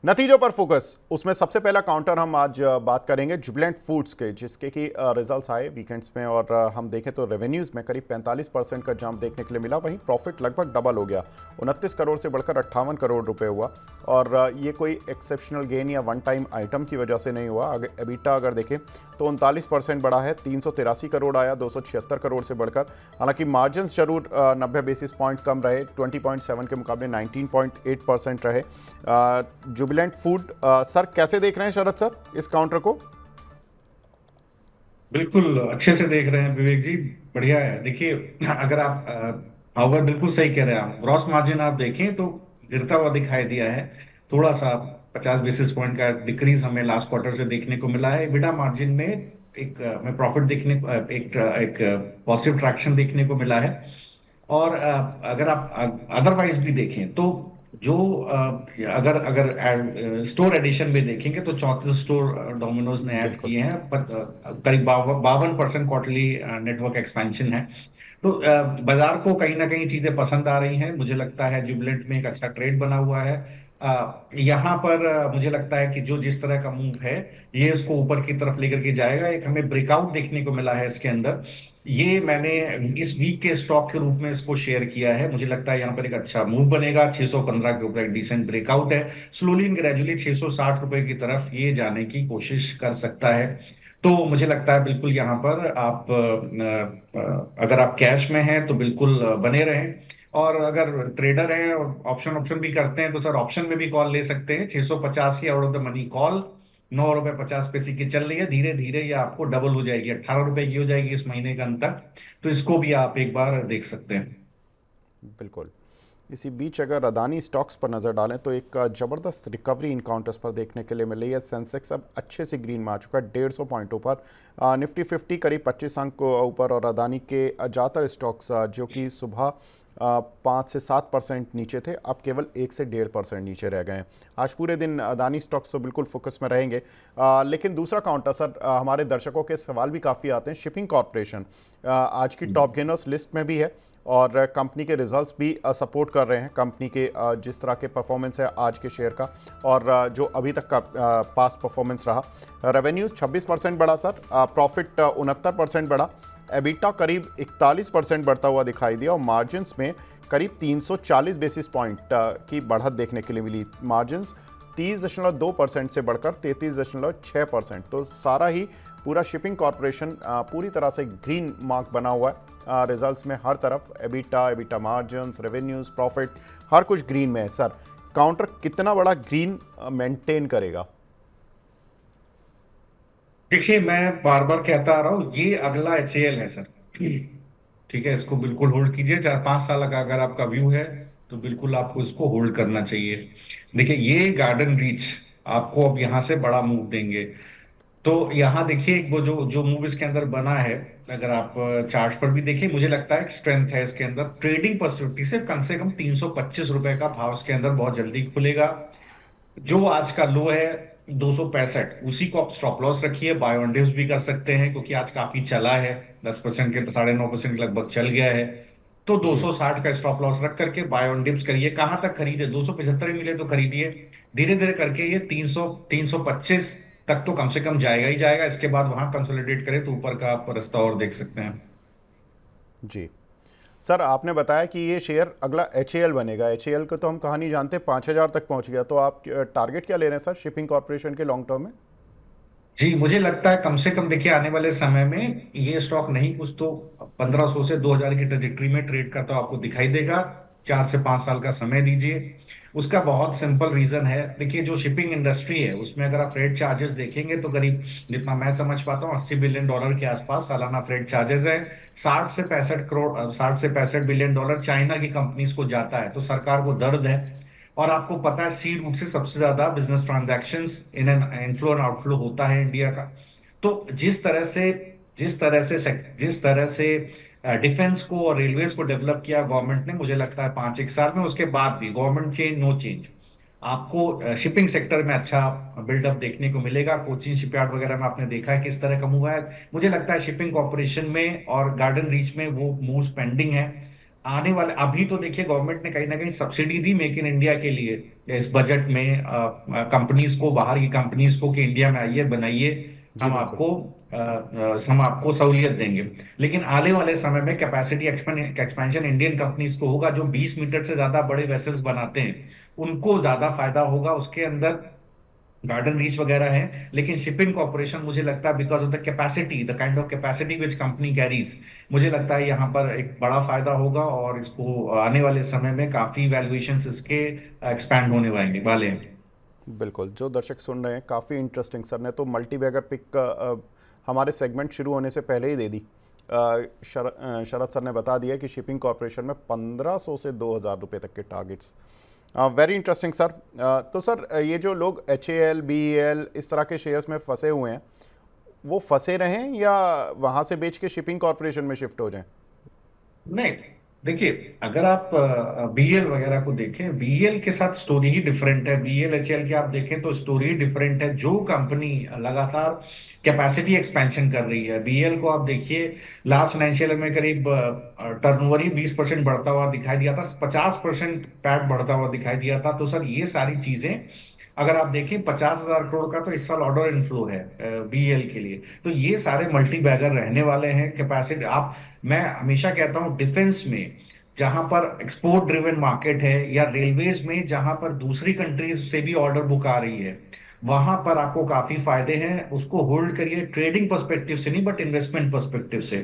नतीजों पर फोकस, उसमें सबसे पहला काउंटर हम आज बात करेंगे जुबिलेंट फूड्स के, जिसके कि रिजल्ट्स आए वीकेंड्स में और हम देखें तो रेवेन्यूज़ में करीब 45% का जंप देखने के लिए मिला। वहीं प्रॉफिट लगभग डबल हो गया, 29 करोड़ से बढ़कर 58 करोड़ रुपए हुआ। और ये कोई एक्सेप्शनल गेन या वन टाइम आइटम की वजह से नहीं हुआ। एबिटा अगर देखें तो 39% बढ़ा है, 383 करोड़ आया 276 करोड़ से बढ़कर। हालांकि मार्जिन्स जरूर 90 बेसिस पॉइंट कम रहे, 20.7 के मुकाबले 19.8% रहे। जुबिलेंट फूड सर कैसे देख रहे हैं शरद सर इस काउंटर को? बिल्कुल अच्छे से देख रहे हैं विवेक जी। बढ़िया है। देखिए, अगर आप हावर बिल्कुल सही कह रहे हैं। आप ग्रॉस मार्जिन आप देखें तो गिरता हुआ दिखाई दिया है। थोड़ा सा 50 बेसिस पॉइंट का डिक्रीज हमें लास्ट क्वार्टर से देखने को मिला है। EBITDA मार्जिन में एक हमें प्रॉफिट देखने को एक पॉजिटिव ट्रैक्शन देखने को मिला है। और अगर आप अदरवाइज भी देखें तो जो अगर अगर स्टोर एडिशन में देखेंगे तो 34 स्टोर डोमिनोज ने ऐड बिल्कुल। किए हैं, पर करीब 52% क्वार्टरली नेटवर्क एक्सपेंशन है। तो बाजार को कहीं ना कहीं चीजें पसंद आ रही हैं। मुझे लगता है जुबिलेंट में एक अच्छा ट्रेड बना हुआ है। यहाँ पर मुझे लगता है कि जो जिस तरह का मूव है, ये इसको ऊपर की तरफ लेकर के जाएगा। एक हमें ब्रेकआउट देखने को मिला है इसके अंदर। ये मैंने इस वीक के स्टॉक के रूप में इसको शेयर किया है। मुझे लगता है यहाँ पर एक अच्छा मूव बनेगा। 615 के ऊपर एक डिसेंट ब्रेकआउट है। स्लोली एंड ग्रेजुअली 660 रुपए की तरफ ये जाने की कोशिश कर सकता है। तो मुझे लगता है बिल्कुल यहाँ पर आप अगर आप कैश में हैं तो बिल्कुल बने रहें। और अगर ट्रेडर हैं और ऑप्शन ऑप्शन भी करते हैं तो सर ऑप्शन में भी कॉल ले सकते हैं। 650 की out of the money call 9 रुपए 50 पैसे की चल रही है। धीरे धीरे ये आपको डबल हो जाएगी, 18 रुपए की हो जाएगी इस महीने के अंत तक। तो इसको भी आप एक बार देख सकते हैं। बिल्कुल। इसी बीच अगर अदानी स्टॉक्स पर नज़र डालें तो एक ज़बरदस्त रिकवरी इन काउंटर्स पर देखने के लिए मिल रही है। सेंसेक्स अब अच्छे से ग्रीन में आ चुका है, 150 पॉइंटों पर। निफ्टी 50 करीब 25 अंक को ऊपर। और अदानी के ज़्यादातर स्टॉक्स जो कि सुबह 5 से 7% नीचे थे, अब केवल 1 से 1.5% नीचे रह गए हैं। आज पूरे दिन अदानी स्टॉक्स तो बिल्कुल फोकस में रहेंगे। लेकिन दूसरा काउंटर सर, हमारे दर्शकों के सवाल भी काफ़ी आते हैं। शिपिंग कॉरपोरेशन आज की टॉप गेनर्स लिस्ट में भी है और कंपनी के रिजल्ट्स भी सपोर्ट कर रहे हैं कंपनी के जिस तरह के परफॉर्मेंस है आज के शेयर का, और जो अभी तक का पास परफॉर्मेंस रहा। रेवेन्यूज 26% बढ़ा सर, प्रॉफिट 69% बढ़ा। एबिटा करीब 41% बढ़ता हुआ दिखाई दिया और मार्जिन्स में करीब 340 बेसिस पॉइंट की बढ़त देखने के लिए मिली। मार्जिन्स 30.2% से बढ़कर 33.6%। तो सारा ही पूरा शिपिंग कॉरपोरेशन पूरी तरह से ग्रीन मार्क बना हुआ है। रिजल्ट्स में हर तरफ एबिटा मार्जिन्स, रेवेन्यूज, प्रॉफिट, हर कुछ ग्रीन में है। सर काउंटर कितना बड़ा ग्रीन मेंटेन करेगा? देखिए, मैं बार बार कहता आ रहा हूँ, ये अगला HAL है सर। ठीक है, इसको बिल्कुल होल्ड कीजिए। 4-5 साल का अगर आपका व्यू है तो बिल्कुल आपको इसको होल्ड करना चाहिए। देखिए, ये गार्डन रीच आपको अब यहाँ से बड़ा मूव देंगे। तो यहाँ देखिए, वो जो जो मूव इसके अंदर बना है, अगर आप चार्ट पर भी देखिए, मुझे लगता है एक स्ट्रेंथ है इसके अंदर। ट्रेडिंग पर्सपेक्टिव से कम 325 रुपए का भाव इसके अंदर बहुत जल्दी खुलेगा। जो आज का लो है 265, उसी को आप स्टॉप लॉस रखिए। बाय ऑन डिप्स भी कर सकते हैं क्योंकि आज काफी चला है। 10% के 9.5% के लगभग चल गया है। तो जी 260 का स्टॉप लॉस रख करके बाय ऑन डिप्स करिए। कहां तक खरीदे? 275 ही मिले तो खरीदिए। धीरे धीरे करके ये 325 तक तो कम से कम जाएगा ही जाएगा। इसके बाद वहां कंसोलिडेट करे तो ऊपर का आप रास्ता और देख सकते हैं। जी। सर आपने बताया कि ये शेयर अगला HAL बनेगा। HAL को तो हम कहानी जानते हैं, 5,000 तक पहुंच गया। तो आप टारगेट क्या ले रहे हैं सर शिपिंग कॉरपोरेशन के लॉन्ग टर्म में? जी, मुझे लगता है कम से कम देखिए, आने वाले समय में ये स्टॉक नहीं कुछ तो 1500 से 2000 की ट्रेजेक्टरी में ट्रेड करता हुआ आपको दिखाई देगा। 4 से 5 साल का समय दीजिए। उसका बहुत सिंपल रीजन है। देखिए, जो शिपिंग इंडस्ट्री है उसमें अगर आप फ्रेट चार्जेस देखेंगे तो करीब, जितना मैं समझ पाता हूँ, $80 बिलियन के आसपास सालाना फ्रेट चार्जेस है। 60 से 65 बिलियन डॉलर चाइना की कंपनीज को जाता है। तो सरकार को दर्द है। और आपको पता है, सी रूट से सबसे ज्यादा business transactions in and inflow and outflow होता है इंडिया का। तो जिस तरह से डिफेंस को और रेलवेज को डेवलप किया गवर्नमेंट ने, मुझे लगता है 5 एक साल में, उसके बाद भी गवर्नमेंट चेंज नो चेंज, आपको शिपिंग सेक्टर में अच्छा बिल्डअप देखने को मिलेगा। कोचिन शिपयार्ड वगैरह में आपने देखा है किस तरह का मूव है। मुझे लगता है शिपिंग कॉर्पोरेशन में और गार्डन रीच में वो मूव पेंडिंग है। आने वाले, अभी तो देखिए गवर्नमेंट ने कहीं ना कहीं subsidy the make in India के लिए इस बजट में, कंपनीज को, बाहर की कंपनीज को, कि इंडिया में आइए, बनाइए, जी बिल्कुल। हम आपको सहूलियत देंगे। लेकिन आने वाले समय में कैपेसिटी एक्सपेंशन इंडियन कंपनीज को होगा, जो 20 मीटर से ज्यादा बड़े वेसल्स बनाते हैं, उनको ज्यादा फायदा होगा। उसके अंदर गार्डन रीच वगैरह है, लेकिन शिपिंग कॉर्पोरेशन, मुझे लगता है because of the capacity, the kind of capacity which company carries, मुझे लगता है यहाँ पर एक बड़ा फायदा होगा, और इसको आने वाले समय में काफी वैल्यूएशंस इसके एक्सपैंड होने वाले हैं। बिल्कुल, जो दर्शक सुन रहे हैं काफ़ी इंटरेस्टिंग। सर ने तो मल्टी बैगर पिक हमारे सेगमेंट शुरू होने से पहले ही दे दी। शरद सर ने बता दिया कि शिपिंग कॉरपोरेशन में 1500 से 2000 रुपये तक के टारगेट्स। Very interesting sir. तो सर ये जो लोग HAL BEL इस तरह के शेयर्स में फंसे हुए हैं, वो फंसे रहें या वहाँ से बेच के शिपिंग कॉरपोरेशन में शिफ्ट हो जाएं? नहीं, देखिए, अगर आप बीएल वगैरह को देखें, बीएल के साथ स्टोरी ही डिफरेंट है। बीएल एचएल की आप देखें तो स्टोरी ही डिफरेंट है। जो कंपनी लगातार कैपेसिटी एक्सपेंशन कर रही है, बीएल को आप देखिए, लास्ट फाइनेंशियल में करीब टर्नओवर ही 20% बढ़ता हुआ दिखाई दिया था, 50% पैट बढ़ता हुआ दिखाई दिया था। तो सर ये सारी चीजें अगर आप देखें, 50,000 करोड़ का तो इस साल ऑर्डर इनफ्लो है बीएल के लिए। तो ये सारे मल्टी बैगर रहने वाले हैं। कैपेसिटी आप, मैं हमेशा कहता हूं, डिफेंस में जहां पर एक्सपोर्ट ड्रिवन मार्केट है, या रेलवेज में जहां पर दूसरी कंट्रीज से भी ऑर्डर बुक आ रही है, वहां पर आपको काफी फायदे हैं। उसको होल्ड करिए, ट्रेडिंग पर्सपेक्टिव से नहीं, बट इन्वेस्टमेंट पर्सपेक्टिव से।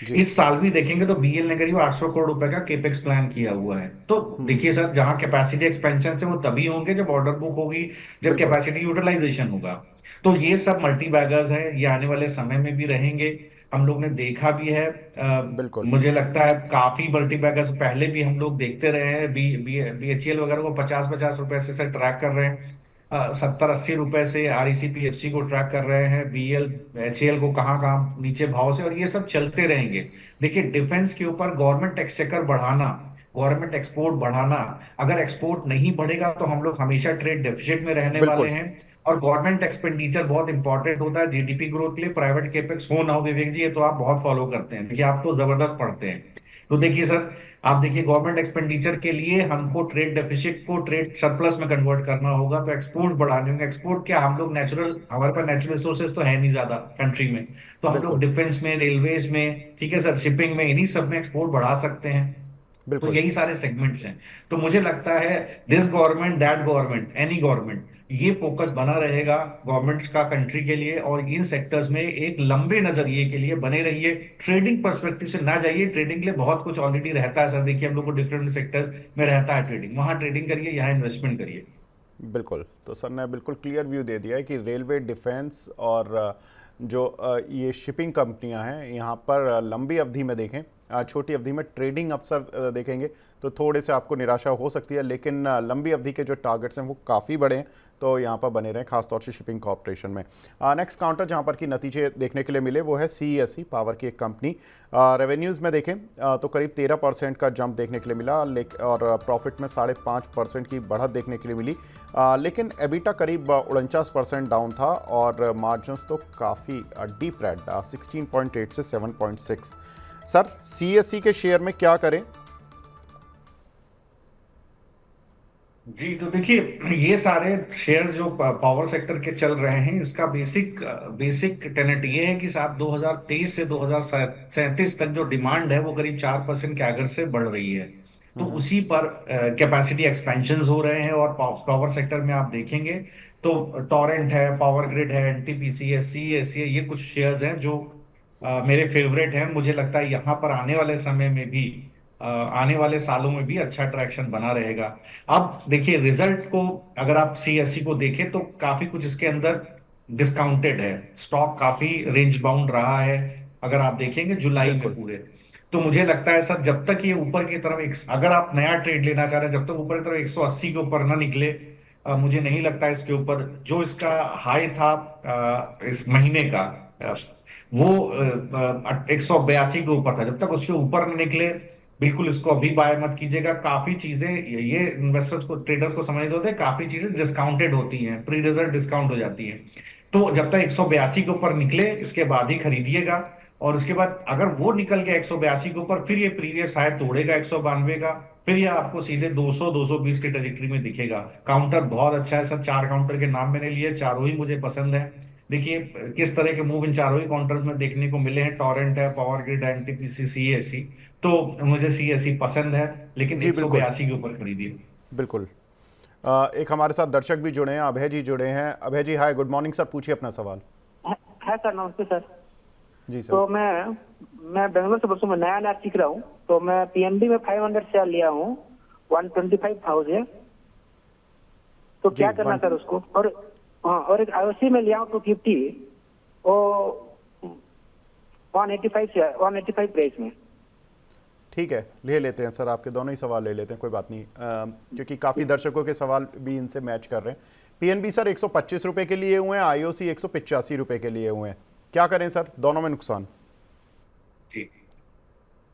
जी। इस साल भी देखेंगे तो बीएल ने करीब 800 करोड़ रुपए का केपेक्स प्लान किया हुआ है। तो देखिए सर, जहां कैपेसिटी एक्सपेंशन से वो तभी होंगे जब ऑर्डर बुक होगी, जब बिल्कुल। कैपेसिटी यूटिलाइजेशन होगा। तो ये सब मल्टी बैगर्स हैं, ये आने वाले समय में भी रहेंगे। हम लोग ने देखा भी है। बिल्कुल। मुझे लगता है काफी मल्टी बैगर्स पहले भी हम लोग देखते रहे हैं। बीएचईएल वगैरह को 50-50 रुपए से ट्रैक कर रहे हैं, 70-80 रुपए से आरईसी पीएफसी को ट्रैक कर रहे हैं, बीएल एचएएल को कहाँ कहाँ नीचे भाव से, और ये सब चलते रहेंगे। देखिए, डिफेंस के ऊपर गवर्नमेंट एक्सचेकर बढ़ाना, गवर्नमेंट एक्सपोर्ट बढ़ाना, अगर एक्सपोर्ट नहीं बढ़ेगा तो हम लोग हमेशा ट्रेड डेफिसिट में रहने वाले बिल्कुल। हैं। और गवर्नमेंट एक्सपेंडिचर बहुत इंपॉर्टेंट होता है जीडीपी ग्रोथ के लिए। प्राइवेट केपेक्स हो ना हो, विवेक जी, ये तो आप बहुत फॉलो करते हैं, देखिए आप तो जबरदस्त पढ़ते हैं। तो देखिए सर, आप देखिए गवर्नमेंट एक्सपेंडिचर के लिए हमको ट्रेड डेफिसिट को ट्रेड सरप्लस में कन्वर्ट करना होगा, तो एक्सपोर्ट बढ़ाने होंगे। एक्सपोर्ट क्या, हम लोग नेचुरल, हमारे पास नेचुरल रिसोर्सेज तो है नहीं ज्यादा कंट्री में, तो हम लोग बिल्कुल। डिफेंस में, रेलवेज में, ठीक है सर, शिपिंग में, इन्हीं सब में एक्सपोर्ट बढ़ा सकते हैं। तो बिल्कुल। यही सारे सेगमेंट्स हैं। तो मुझे लगता है this government, that government, any government, ये फोकस बना रहेगा गवर्नमेंट्स का कंट्री के लिए, और इन सेक्टर्स में एक लंबे नजरिए के लिए बने रहिए। ट्रेडिंग पर्सपेक्टिव से ना जाइए, ट्रेडिंग के लिए बहुत कुछ ऑलरेडी रहता है सर। देखिए हम लोग को डिफरेंट सेक्टर्स में रहता है ट्रेडिंग, वहां ट्रेडिंग करिए, यहाँ इन्वेस्टमेंट करिए। बिल्कुल, तो सर ने बिल्कुल क्लियर व्यू दे दिया है कि रेलवे, डिफेंस और जो ये शिपिंग कंपनियां हैं, यहाँ पर लंबी अवधि में देखें, छोटी अवधि में ट्रेडिंग अवसर देखेंगे तो थोड़े से आपको निराशा हो सकती है, लेकिन लंबी अवधि के जो टारगेट्स हैं वो काफ़ी बड़े हैं, तो यहाँ पर बने रहें, खासतौर से शिपिंग कॉर्पोरेशन में। नेक्स्ट काउंटर जहाँ पर कि नतीजे देखने के लिए मिले वो है CESC, पावर की एक कंपनी। रेवेन्यूज़ में देखें तो करीब 13% का जंप देखने के लिए मिला, और प्रॉफिट में 5.5% की बढ़त देखने के लिए मिली, लेकिन एबिटा करीब 49% डाउन था, और मार्जिन्स तो काफ़ी डीप रेड, 16.8 से 7.6। सर CESC के शेयर में क्या करें? जी, तो देखिए, ये सारे शेयर जो पावर सेक्टर के चल रहे हैं, इसका बेसिक बेसिक टेनेट ये है कि साहब 2023 से 2037 तक जो डिमांड है वो करीब 4% के आगर से बढ़ रही है। तो उसी पर कैपेसिटी एक्सपेंशन हो रहे हैं। और पावर सेक्टर में आप देखेंगे तो टोरेंट है, पावर ग्रिड है, एनटीपीसी है, सीएससी है, ये कुछ शेयर्स हैं जो मेरे फेवरेट हैं। मुझे लगता है यहाँ पर आने वाले समय में भी, आने वाले सालों में भी अच्छा ट्रैक्शन बना रहेगा। अब देखिए रिजल्ट को, अगर आप सीएससी को देखें तो काफी कुछ इसके अंदर डिस्काउंटेड है, स्टॉक काफी रेंज बाउंड रहा है, अगर आप देखेंगे जुलाई में बिल्कुल। पूरे। तो मुझे लगता है सर, जब तक ये ऊपर की तरफ अगर आप नया ट्रेड लेना चाह रहे हैं, जब तक ऊपर की तरफ 180 के ऊपर ना निकले, मुझे नहीं लगता है इसके ऊपर जो इसका हाई था इस महीने का, अ, वो 182 के ऊपर था, जब तक उसके ऊपर न निकले, बिल्कुल इसको अभी बाय मत कीजिएगा। काफी चीजें, ये इन्वेस्टर्स को, ट्रेडर्स को समझ होते हैं, काफी चीजें डिस्काउंटेड होती हैं, प्री रिजल्ट डिस्काउंट हो जाती हैं। तो जब तक 182 के ऊपर निकले, इसके बाद ही खरीदिएगा। और उसके बाद अगर वो निकल गया 182 के ऊपर, फिर ये प्रीवियस हाई तोड़ेगा 192 का, फिर ये आपको सीधे 200 220 की ट्रेजेक्टरी में दिखेगा। काउंटर बहुत अच्छा है सर, 4 काउंटर के नाम मैंने लिए, चारों ही मुझे पसंद है। देखिए किस तरह के मूव इन चारों ही काउंटर्स में देखने को मिले हैं, टॉरेंट है, पावर ग्रिड, एनटीपीसी, सीएससी। तो मुझे सीएससी पसंद है, लेकिन जी बिल्कुल 182 के ऊपर खरीदिए। बिल्कुल। एक हमारे साथ दर्शक भी जुड़े हैं, अभय जी जुड़े हैं। अभय जी हाय, गुड मॉर्निंग सर, पूछिए अपना सवाल। है सर, नमस्ते सर। जी सर। तो मैं बेंगलोर से बसों में नया नया सीख रहा हूँ, तो मैं पीएनबी में 500 शेयर लिया हूँ 125,000। तो क्या करना सर उसको? और हाँ, और एक आईओसी में लिया हूँ 250, वो 185 प्राइस में। ठीक है, ले लेते हैं सर, आपके दोनों ही सवाल ले लेते हैं, कोई बात नहीं, क्योंकि काफ़ी दर्शकों के सवाल भी इनसे मैच कर रहे हैं। पीएनबी सर 125 रुपये के लिए हुए हैं, आईओसी 185 रुपये के लिए हुए हैं, क्या करें सर, दोनों में नुकसान? जी,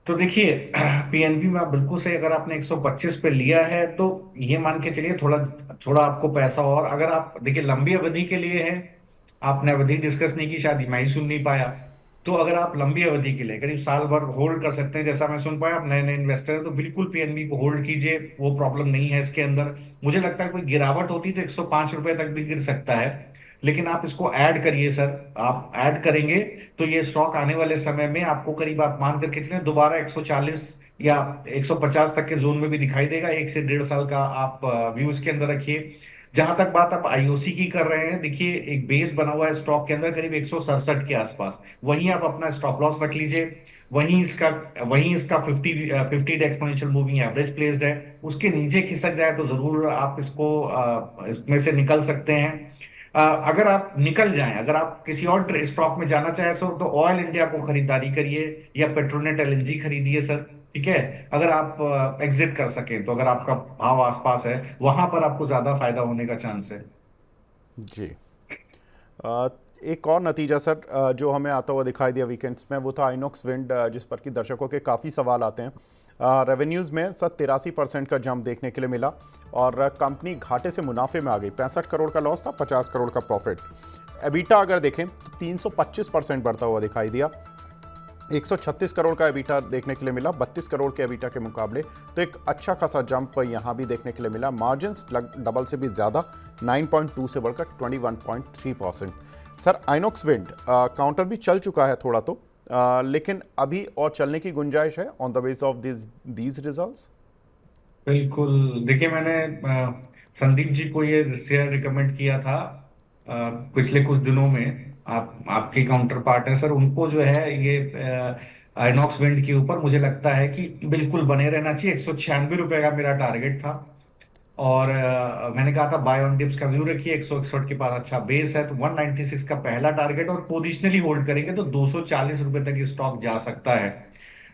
तो देखिए पीएनबी में आप बिल्कुल सही, अगर आपने 125 पे लिया है तो ये मान के चलिए थोड़ा थोड़ा आपको पैसा, और अगर आप देखिए लंबी अवधि के लिए है, आपने अवधि डिस्कस नहीं की, शायद मैं ही सुन नहीं पाया। तो अगर आप लंबी अवधि के लिए करीब साल भर होल्ड कर सकते हैं, जैसा मैं सुन पाया, आप नए नए इन्वेस्टर हैं, तो बिल्कुल पीएनबी को होल्ड कीजिए, वो प्रॉब्लम नहीं है इसके अंदर। मुझे लगता है कोई गिरावट होती तो 105 रुपए तक भी गिर सकता है, लेकिन आप इसको ऐड करिए सर। आप ऐड करेंगे तो ये स्टॉक आने वाले समय में आपको करीब, आप मान करके चलें, दोबारा 140 या 150 तक के जोन में भी दिखाई देगा। 1 से 1.5 साल का आप व्यू इसके अंदर रखिए। जहां तक बात आप आईओसी की कर रहे हैं, देखिए एक बेस बना हुआ है स्टॉक के अंदर करीब 167 के आसपास, वहीं आप अपना स्टॉप लॉस रख लीजिए। वहीं इसका 50 day exponential moving average placed है। उसके नीचे खिसक जाए तो जरूर आप इसको इसमें से निकल सकते हैं। अगर आप निकल जाएं, अगर आप किसी और स्टॉक में जाना चाहे सो, तो ऑयल इंडिया को खरीदारी करिए या पेट्रोनेट एलएनजी खरीदिए सर। ठीक है, अगर आप एग्जिट कर सकें तो, अगर आपका भाव आसपास है, वहां पर आपको ज्यादा फायदा होने का चांस है। जी। अ, एक और नतीजा सर जो हमें आता हुआ दिखाई दिया वीकेंड्स में, वो था आइनॉक्स विंड, जिस पर कि दर्शकों के काफ़ी सवाल आते हैं। रेवेन्यूज़ में सर 83% का जंप देखने के लिए मिला, और कंपनी घाटे से मुनाफे में आ गई। 65 करोड़ का लॉस था, 50 करोड़ का प्रॉफिट। एबिटा अगर देखें तो 325% बढ़ता हुआ दिखाई दिया। 136 करोड़ का एबिटा देखने के लिए मिला, 32 करोड़ के एबिटा के मुकाबले, तो एक अच्छा खासा जंप यहाँ भी देखने के लिए मिला। मार्जिन्स डबल से भी ज़्यादा, 9.2 से बढ़कर 21.3%। सर आइनॉक्स विंड काउंटर भी चल चुका है थोड़ा तो, लेकिन अभी और चलने की गुंजाइश है on the base of these results? बिल्कुल, देखिए मैंने संदीप जी को ये शेयर रिकमेंड किया था पिछले कुछ दिनों में। आपके काउंटर पार्ट है सर, उनको जो है ये आइनॉक्स विंड के ऊपर मुझे लगता है कि बिल्कुल बने रहना चाहिए। 196 रुपए का मेरा टारगेट था, और मैंने कहा था बाय ऑन डिप्स का व्यू रखिए। 161 के पास अच्छा बेस है, तो 196 का पहला टारगेट, और पोजिशनली होल्ड करेंगे तो 240 रुपए तक ये स्टॉक जा सकता है।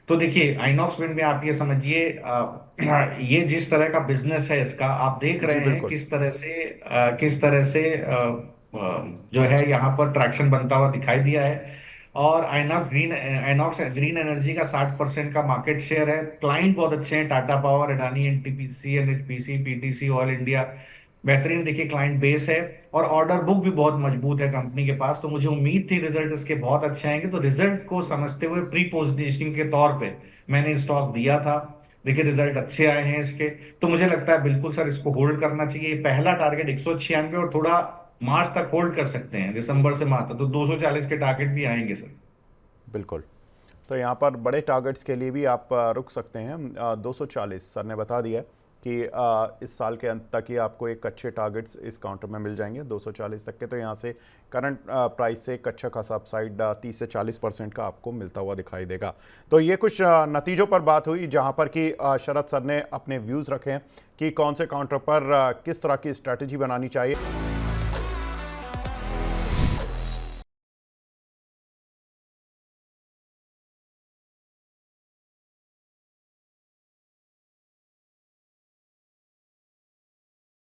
तो देखिए आइनॉक्स विंड में आप ये समझिए, ये जिस तरह का बिजनेस है इसका, आप देख जी रहे हैं बिल्कुल। किस तरह से जो है यहाँ पर ट्रैक्शन बनता हुआ दिखाई दिया है। और आइनॉक्स ग्रीन एनर्जी का 60% का मार्केट शेयर है। क्लाइंट बहुत अच्छे हैं, Tata power, Adani, NTPC, NHPC, PTC, oil India, बेहतरीन देखिए क्लाइंट बेस है। और ऑर्डर बुक भी बहुत मजबूत है कंपनी के पास, तो मुझे उम्मीद थी रिजल्ट इसके बहुत अच्छे आएंगे। तो रिजल्ट को समझते हुए प्री पोजिशनिंग के तौर पे मैंने स्टॉक दिया था। देखिए रिजल्ट अच्छे आए हैं इसके, तो मुझे लगता है बिल्कुल सर इसको होल्ड करना चाहिए। पहला टारगेट 196, और थोड़ा मार्च तक होल्ड कर सकते हैं, दिसंबर से मार्च तक तो 240 के टारगेट भी आएंगे सर। बिल्कुल, तो यहाँ पर बड़े टारगेट्स के लिए भी आप रुक सकते हैं। 240 सर ने बता दिया कि इस साल के अंत तक ही आपको एक अच्छे टारगेट्स इस काउंटर में मिल जाएंगे 240 तक के। तो यहाँ से करंट प्राइस से एक अच्छा खासा अपसाइड 30 से 40% का आपको मिलता हुआ दिखाई देगा। तो ये कुछ नतीजों पर बात हुई, जहाँ पर कि शरद सर ने अपने व्यूज़ रखे हैं कि कौन से काउंटर पर किस तरह की स्ट्रैटेजी बनानी चाहिए।